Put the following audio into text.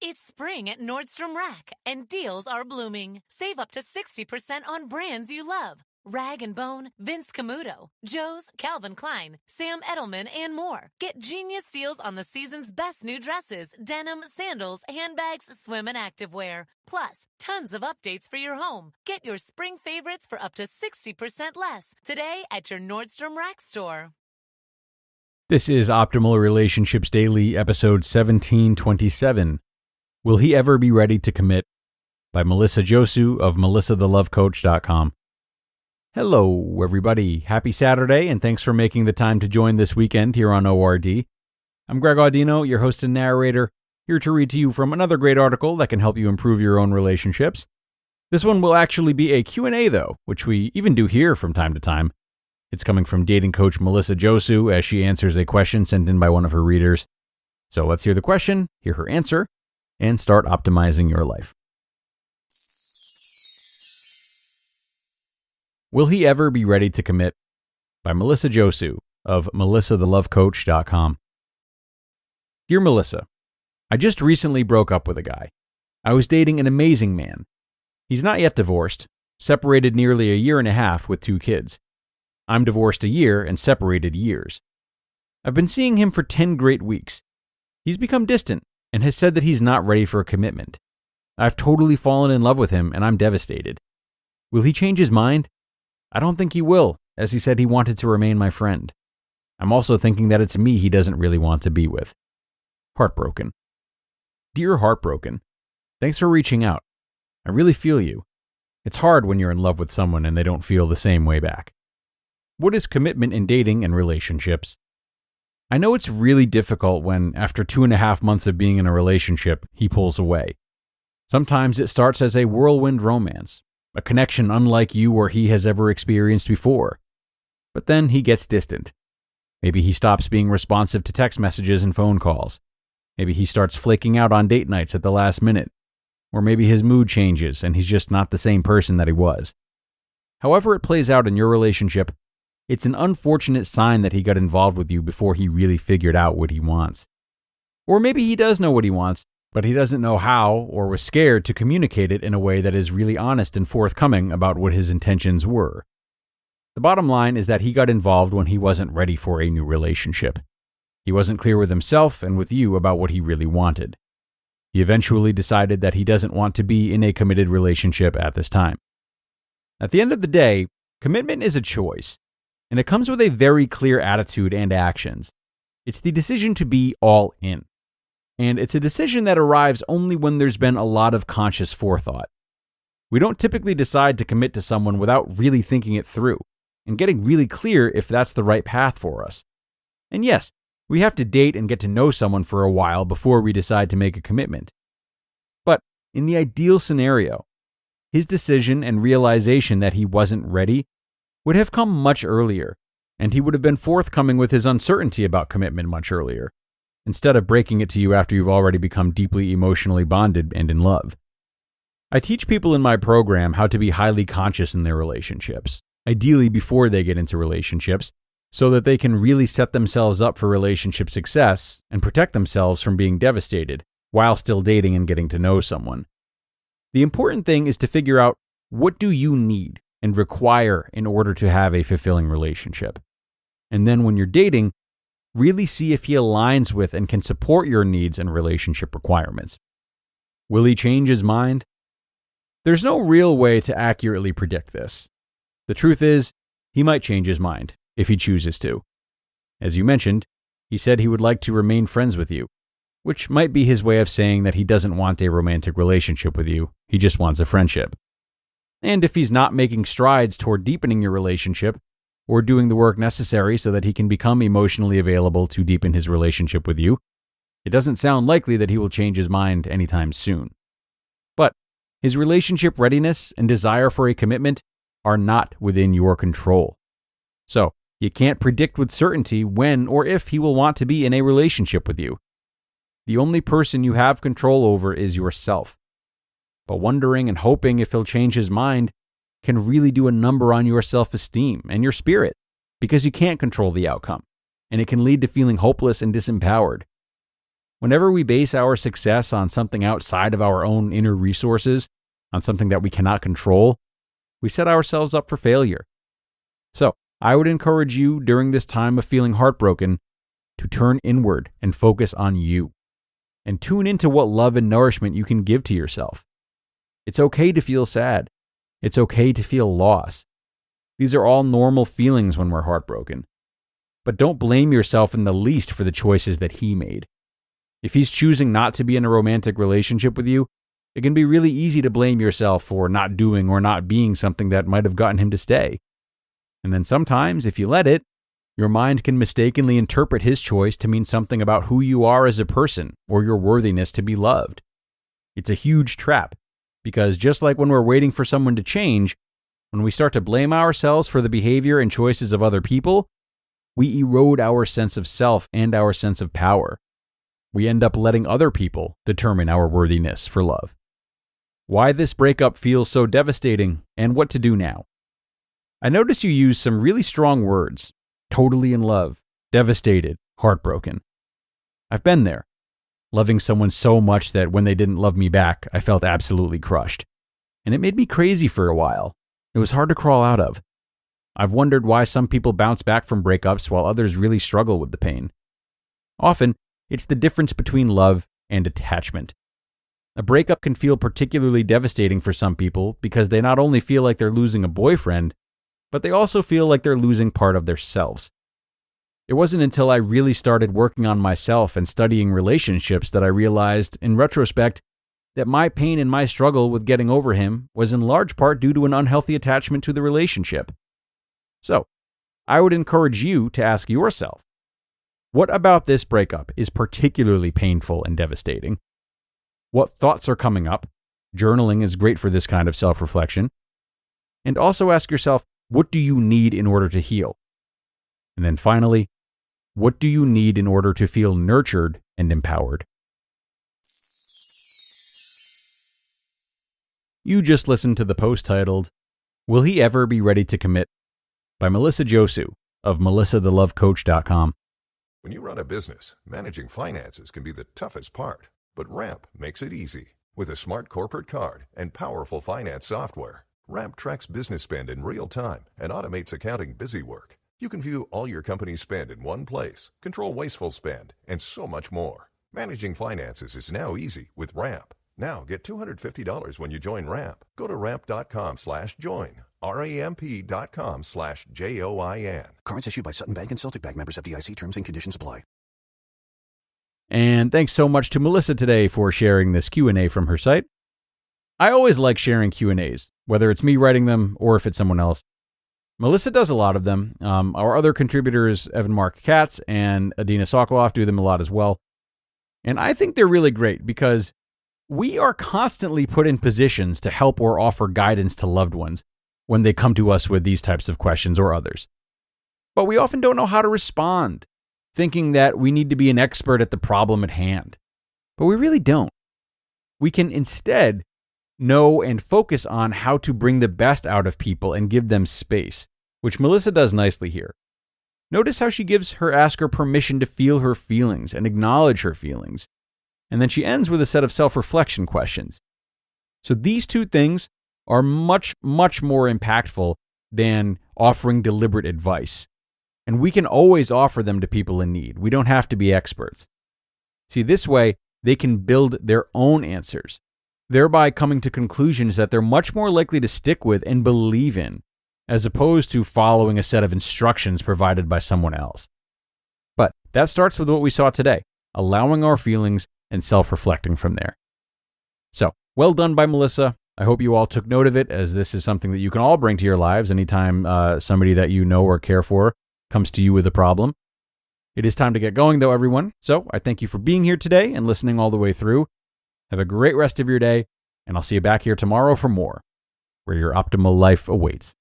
It's spring at Nordstrom Rack, and deals are blooming. Save up to 60% on brands you love. Rag & Bone, Vince Camuto, Joe's, Calvin Klein, Sam Edelman, and more. Get genius deals on the season's best new dresses, denim, sandals, handbags, swim, and activewear. Plus, tons of updates for your home. Get your spring favorites for up to 60% less today at your Nordstrom Rack store. This is Optimal Relationships Daily, episode 1727. Will He Ever Be Ready to Commit? By Melissa Josue of melissathelovecoach.com. Hello, everybody. Happy Saturday, and thanks for making the time to join this weekend here on ORD. I'm Greg Audino, your host and narrator, here to read to you from another great article that can help you improve your own relationships. This one will actually be a Q&A, though, which we even do here from time to time. It's coming from dating coach Melissa Josue as she answers a question sent in by one of her readers. So let's hear the question, hear her answer, and start optimizing your life. Will He Ever Be Ready to Commit? By Melissa Josue of melissathelovecoach.com. Dear Melissa, I just recently broke up with a guy. I was dating an amazing man. He's not yet divorced, separated nearly a year and a half with 2 kids. I'm divorced a year and separated years. I've been seeing him for 10 great weeks. He's become distant and has said that he's not ready for a commitment. I've totally fallen in love with him and I'm devastated. Will he change his mind? I don't think he will, as he said he wanted to remain my friend. I'm also thinking that it's me he doesn't really want to be with. Heartbroken. Dear Heartbroken, thanks for reaching out. I really feel you. It's hard when you're in love with someone and they don't feel the same way back. What is commitment in dating and relationships? I know it's really difficult when, after 2.5 months of being in a relationship, he pulls away. Sometimes it starts as a whirlwind romance, a connection unlike you or he has ever experienced before. But then he gets distant. Maybe he stops being responsive to text messages and phone calls. Maybe he starts flaking out on date nights at the last minute. Or maybe his mood changes and he's just not the same person that he was. However it plays out in your relationship, it's an unfortunate sign that he got involved with you before he really figured out what he wants. Or maybe he does know what he wants, but he doesn't know how or was scared to communicate it in a way that is really honest and forthcoming about what his intentions were. The bottom line is that he got involved when he wasn't ready for a new relationship. He wasn't clear with himself and with you about what he really wanted. He eventually decided that he doesn't want to be in a committed relationship at this time. At the end of the day, commitment is a choice. And it comes with a very clear attitude and actions. It's the decision to be all in. And it's a decision that arrives only when there's been a lot of conscious forethought. We don't typically decide to commit to someone without really thinking it through and getting really clear if that's the right path for us. And yes, we have to date and get to know someone for a while before we decide to make a commitment. But in the ideal scenario, his decision and realization that he wasn't ready would have come much earlier, and he would have been forthcoming with his uncertainty about commitment much earlier, instead of breaking it to you after you've already become deeply emotionally bonded and in love. I teach people in my program how to be highly conscious in their relationships, ideally before they get into relationships, so that they can really set themselves up for relationship success and protect themselves from being devastated while still dating and getting to know someone. The important thing is to figure out, what do you need and require in order to have a fulfilling relationship? And then when you're dating, really see if he aligns with and can support your needs and relationship requirements. Will he change his mind? There's no real way to accurately predict this. The truth is, he might change his mind if he chooses to. As you mentioned, he said he would like to remain friends with you, which might be his way of saying that he doesn't want a romantic relationship with you, he just wants a friendship. And if he's not making strides toward deepening your relationship or doing the work necessary so that he can become emotionally available to deepen his relationship with you, it doesn't sound likely that he will change his mind anytime soon. But his relationship readiness and desire for a commitment are not within your control. So you can't predict with certainty when or if he will want to be in a relationship with you. The only person you have control over is yourself. But wondering and hoping if he'll change his mind can really do a number on your self-esteem and your spirit, because you can't control the outcome, and it can lead to feeling hopeless and disempowered. Whenever we base our success on something outside of our own inner resources, on something that we cannot control, we set ourselves up for failure. So, I would encourage you during this time of feeling heartbroken to turn inward and focus on you, and tune into what love and nourishment you can give to yourself. It's okay to feel sad. It's okay to feel loss. These are all normal feelings when we're heartbroken. But don't blame yourself in the least for the choices that he made. If he's choosing not to be in a romantic relationship with you, it can be really easy to blame yourself for not doing or not being something that might have gotten him to stay. And then sometimes, if you let it, your mind can mistakenly interpret his choice to mean something about who you are as a person or your worthiness to be loved. It's a huge trap, because just like when we're waiting for someone to change, when we start to blame ourselves for the behavior and choices of other people, we erode our sense of self and our sense of power. We end up letting other people determine our worthiness for love. Why this breakup feels so devastating and what to do now. I notice you use some really strong words. Totally in love, devastated, heartbroken. I've been there, loving someone so much that when they didn't love me back, I felt absolutely crushed. And it made me crazy for a while. It was hard to crawl out of. I've wondered why some people bounce back from breakups while others really struggle with the pain. Often, it's the difference between love and attachment. A breakup can feel particularly devastating for some people because they not only feel like they're losing a boyfriend, but they also feel like they're losing part of themselves. It wasn't until I really started working on myself and studying relationships that I realized, in retrospect, that my pain and my struggle with getting over him was in large part due to an unhealthy attachment to the relationship. So, I would encourage you to ask yourself, what about this breakup is particularly painful and devastating? What thoughts are coming up? Journaling is great for this kind of self-reflection. And also ask yourself, what do you need in order to heal? And then finally, what do you need in order to feel nurtured and empowered? You just listened to the post titled, Will He Ever Be Ready to Commit? By Melissa Josue of melissathelovecoach.com. When you run a business, managing finances can be the toughest part, but Ramp makes it easy. With a smart corporate card and powerful finance software, Ramp tracks business spend in real time and automates accounting busy work. You can view all your company's spend in one place, control wasteful spend, and so much more. Managing finances is now easy with Ramp. Now get $250 when you join Ramp. Go to ramp.com/join. ramp.com/join. Cards issued by Sutton Bank and Celtic Bank, members of FDIC. Terms and conditions apply. And thanks so much to Melissa today for sharing this Q&A from her site. I always like sharing Q&As, whether it's me writing them or if it's someone else. Melissa does a lot of them. Our other contributors, Evan Mark Katz and Adina Sokoloff, do them a lot as well. And I think they're really great because we are constantly put in positions to help or offer guidance to loved ones when they come to us with these types of questions or others. But we often don't know how to respond, thinking that we need to be an expert at the problem at hand. But we really don't. We can instead know and focus on how to bring the best out of people and give them space, which Melissa does nicely here. Notice how she gives her asker permission to feel her feelings and acknowledge her feelings. And then she ends with a set of self-reflection questions. So these two things are much, much more impactful than offering deliberate advice. And we can always offer them to people in need. We don't have to be experts. See, this way, they can build their own answers, thereby coming to conclusions that they're much more likely to stick with and believe in, as opposed to following a set of instructions provided by someone else. But that starts with what we saw today, allowing our feelings and self-reflecting from there. So, well done by Melissa. I hope you all took note of it, as this is something that you can all bring to your lives anytime somebody that you know or care for comes to you with a problem. It is time to get going, though, everyone. So I thank you for being here today and listening all the way through. Have a great rest of your day, and I'll see you back here tomorrow for more, where your optimal life awaits.